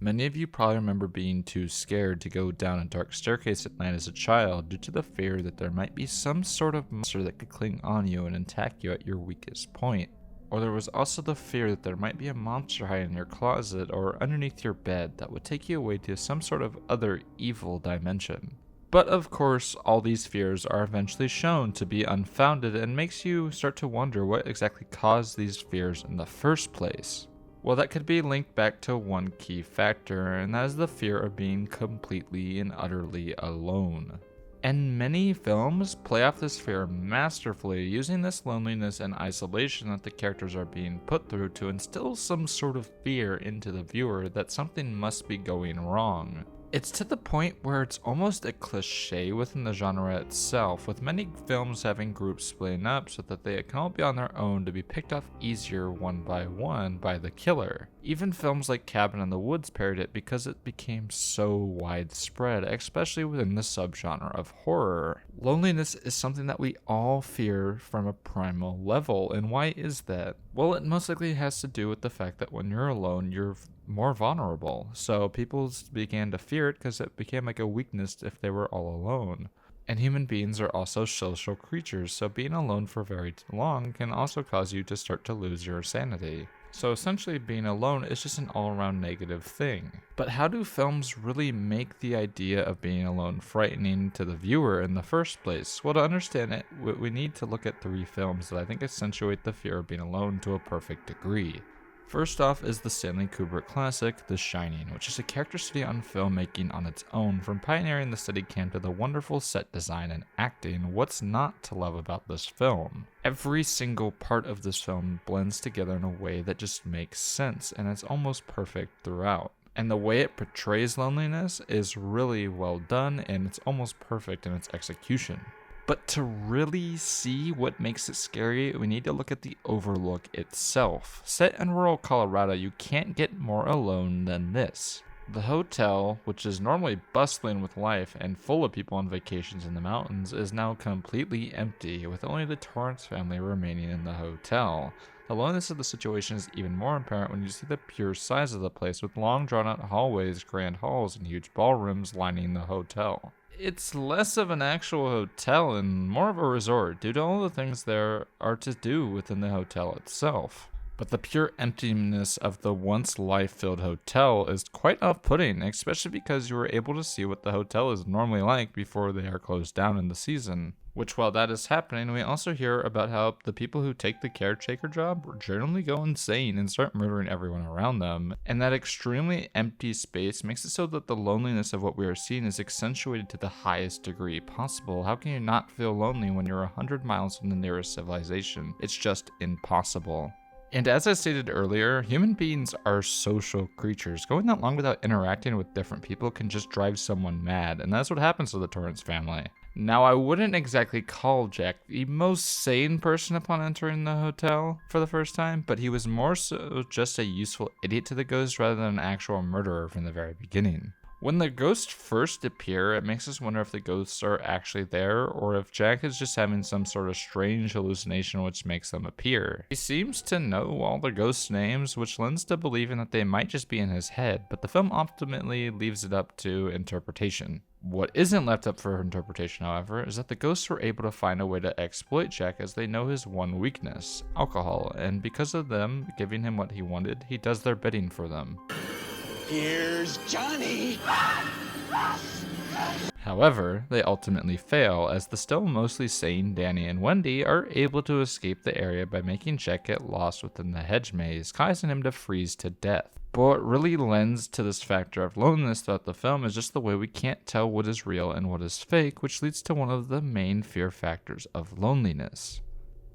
Many of you probably remember being too scared to go down a dark staircase at night as a child due to the fear that there might be some sort of monster that could cling on you and attack you at your weakest point. Or there was also the fear that there might be a monster hiding in your closet or underneath your bed that would take you away to some sort of other evil dimension. But of course, all these fears are eventually shown to be unfounded and makes you start to wonder what exactly caused these fears in the first place. Well, that could be linked back to one key factor, and that is the fear of being completely and utterly alone. And many films play off this fear masterfully, using this loneliness and isolation that the characters are being put through to instill some sort of fear into the viewer that something must be going wrong. It's to the point where it's almost a cliche within the genre itself, with many films having groups splitting up so that they can all be on their own to be picked off easier one by the killer. Even films like Cabin in the Woods parried it because it became so widespread, especially within the subgenre of horror. Loneliness is something that we all fear from a primal level, and why is that? Well, it most likely has to do with the fact that when you're alone, you're more vulnerable. So people began to fear it because it became like a weakness if they were all alone. And human beings are also social creatures, so being alone for very long can also cause you to start to lose your sanity. So essentially being alone is just an all-around negative thing. But how do films really make the idea of being alone frightening to the viewer in the first place? Well, to understand it, we need to look at 3 films that I think accentuate the fear of being alone to a perfect degree. First off is the Stanley Kubrick classic, The Shining, which is a character study on filmmaking on its own. From pioneering the Steadicam to the wonderful set design and acting, what's not to love about this film? Every single part of this film blends together in a way that just makes sense, and it's almost perfect throughout. And the way it portrays loneliness is really well done, and it's almost perfect in its execution. But to really see what makes it scary, we need to look at the Overlook itself. Set in rural Colorado, you can't get more alone than this. The hotel, which is normally bustling with life and full of people on vacations in the mountains, is now completely empty, with only the Torrance family remaining in the hotel. The loneliness of the situation is even more apparent when you see the pure size of the place, with long drawn-out hallways, grand halls, and huge ballrooms lining the hotel. It's less of an actual hotel and more of a resort due to all the things there are to do within the hotel itself. But the pure emptiness of the once life-filled hotel is quite off-putting, especially because you were able to see what the hotel is normally like before they are closed down in the season. Which, while that is happening, we also hear about how the people who take the caretaker job generally go insane and start murdering everyone around them. And that extremely empty space makes it so that the loneliness of what we are seeing is accentuated to the highest degree possible. How can you not feel lonely when you're 100 miles from the nearest civilization? It's just impossible. And as I stated earlier, human beings are social creatures. Going that long without interacting with different people can just drive someone mad, and that's what happens to the Torrance family. Now, I wouldn't exactly call Jack the most sane person upon entering the hotel for the first time, but he was more so just a useful idiot to the ghost rather than an actual murderer from the very beginning. When the ghosts first appear, it makes us wonder if the ghosts are actually there, or if Jack is just having some sort of strange hallucination which makes them appear. He seems to know all the ghosts' names, which lends to believing that they might just be in his head, but the film ultimately leaves it up to interpretation. What isn't left up for interpretation, however, is that the ghosts were able to find a way to exploit Jack as they know his one weakness, alcohol, and because of them giving him what he wanted, he does their bidding for them. Here's Johnny! However, they ultimately fail, as the still mostly sane Danny and Wendy are able to escape the area by making Jack get lost within the hedge maze, causing him to freeze to death. But what really lends to this factor of loneliness throughout the film is just the way we can't tell what is real and what is fake, which leads to one of the main fear factors of loneliness.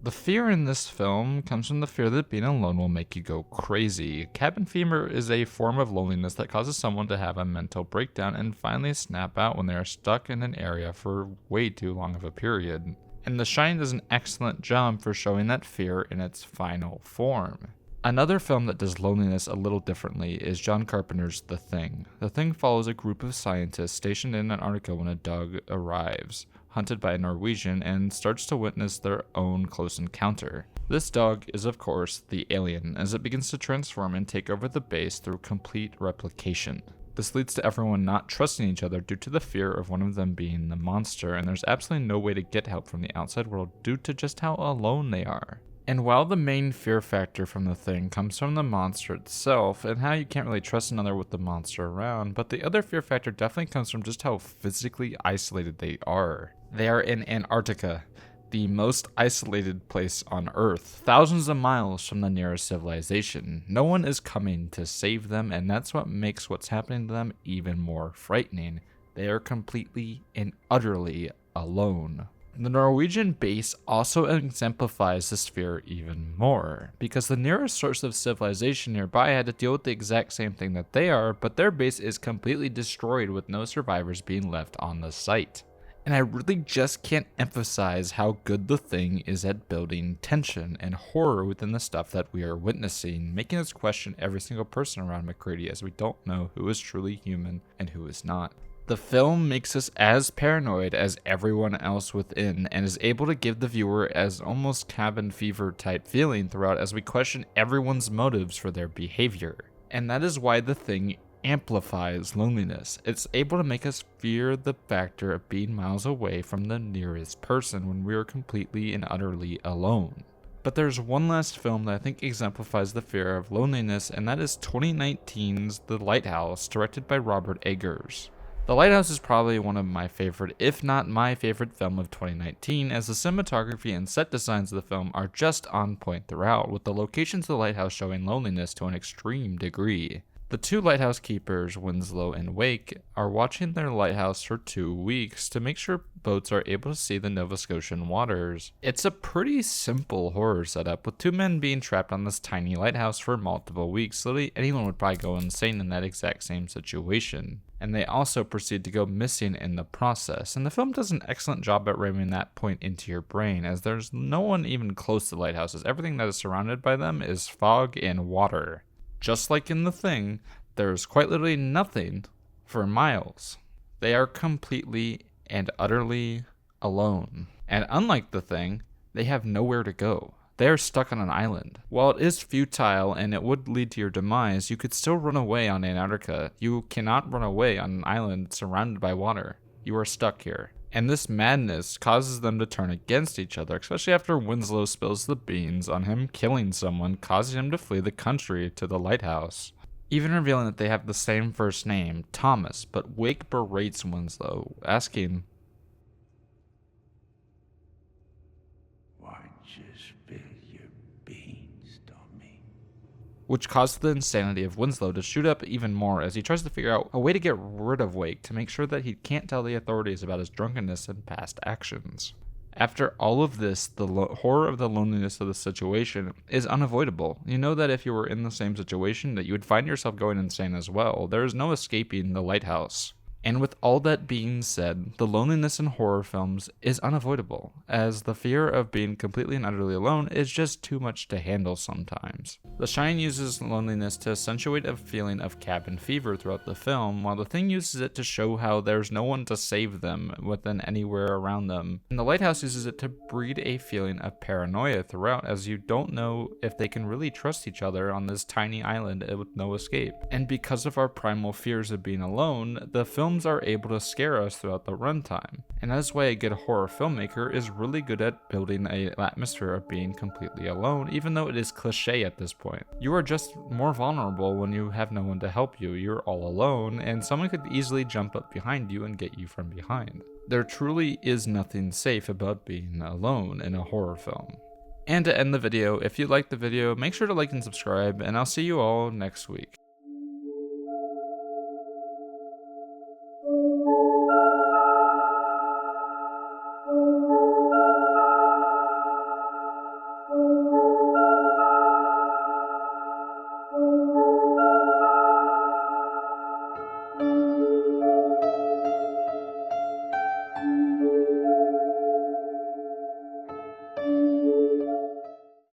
The fear in this film comes from the fear that being alone will make you go crazy. Cabin fever is a form of loneliness that causes someone to have a mental breakdown and finally snap out when they are stuck in an area for way too long of a period. And The Shining does an excellent job for showing that fear in its final form. Another film that does loneliness a little differently is John Carpenter's The Thing. The Thing follows a group of scientists stationed in Antarctica when a dog arrives. hunted by a Norwegian, and starts to witness their own close encounter. This dog is, of course, the alien, as it begins to transform and take over the base through complete replication. This leads to everyone not trusting each other due to the fear of one of them being the monster, and there's absolutely no way to get help from the outside world due to just how alone they are. And while the main fear factor from the thing comes from the monster itself and how you can't really trust another with the monster around, but the other fear factor definitely comes from just how physically isolated they are. They are in Antarctica, the most isolated place on Earth, thousands of miles from the nearest civilization. No one is coming to save them, and that's what makes what's happening to them even more frightening. They are completely and utterly alone. The Norwegian base also exemplifies this fear even more, because the nearest source of civilization nearby had to deal with the exact same thing that they are, but their base is completely destroyed with no survivors being left on the site. And I really just can't emphasize how good the thing is at building tension and horror within the stuff that we are witnessing, making us question every single person around McCready, as we don't know who is truly human and who is not. The film makes us as paranoid as everyone else within, and is able to give the viewer as almost cabin fever type feeling throughout as we question everyone's motives for their behavior. And that is why the thing amplifies loneliness. It's able to make us fear the factor of being miles away from the nearest person when we are completely and utterly alone. But there's one last film that I think exemplifies the fear of loneliness, and that is 2019's The Lighthouse, directed by Robert Eggers. The Lighthouse is probably one of my favorite, if not my favorite film of 2019, as the cinematography and set designs of the film are just on point throughout, with the locations of the lighthouse showing loneliness to an extreme degree. The two lighthouse keepers, Winslow and Wake, are watching their lighthouse for 2 weeks to make sure boats are able to see the Nova Scotian waters. It's a pretty simple horror setup, with two men being trapped on this tiny lighthouse for multiple weeks. Literally anyone would probably go insane in that exact same situation. And they also proceed to go missing in the process. And the film does an excellent job at ramming that point into your brain, as there's no one even close to lighthouses. Everything that is surrounded by them is fog and water. Just like in The Thing, there's quite literally nothing for miles. They are completely and utterly alone. And unlike The Thing, they have nowhere to go. They are stuck on an island. While it is futile and it would lead to your demise, you could still run away on Antarctica. You cannot run away on an island surrounded by water. You are stuck here. And this madness causes them to turn against each other, especially after Winslow spills the beans on him killing someone, causing him to flee the country to the lighthouse. Even revealing that they have the same first name, Thomas, but Wake berates Winslow, asking, Why'd you spill your beans, Tommy? which causes the insanity of Winslow to shoot up even more as he tries to figure out a way to get rid of Wake to make sure that he can't tell the authorities about his drunkenness and past actions. After all of this, the horror of the loneliness of the situation is unavoidable. You know that if you were in the same situation, that you would find yourself going insane as well. There is no escaping the lighthouse. And with all that being said, the loneliness in horror films is unavoidable, as the fear of being completely and utterly alone is just too much to handle sometimes. The Shining uses loneliness to accentuate a feeling of cabin fever throughout the film, while The Thing uses it to show how there's no one to save them within anywhere around them. And The Lighthouse uses it to breed a feeling of paranoia throughout, as you don't know if they can really trust each other on this tiny island with no escape. And because of our primal fears of being alone, the films are able to scare us throughout the runtime. And that is why a good horror filmmaker is really good at building an atmosphere of being completely alone, even though it is cliche at this point. You are just more vulnerable when you have no one to help you. You're all alone, and someone could easily jump up behind you and get you from behind. There truly is nothing safe about being alone in a horror film. And to end the video, if you liked the video, make sure to like and subscribe, and I'll see you all next week.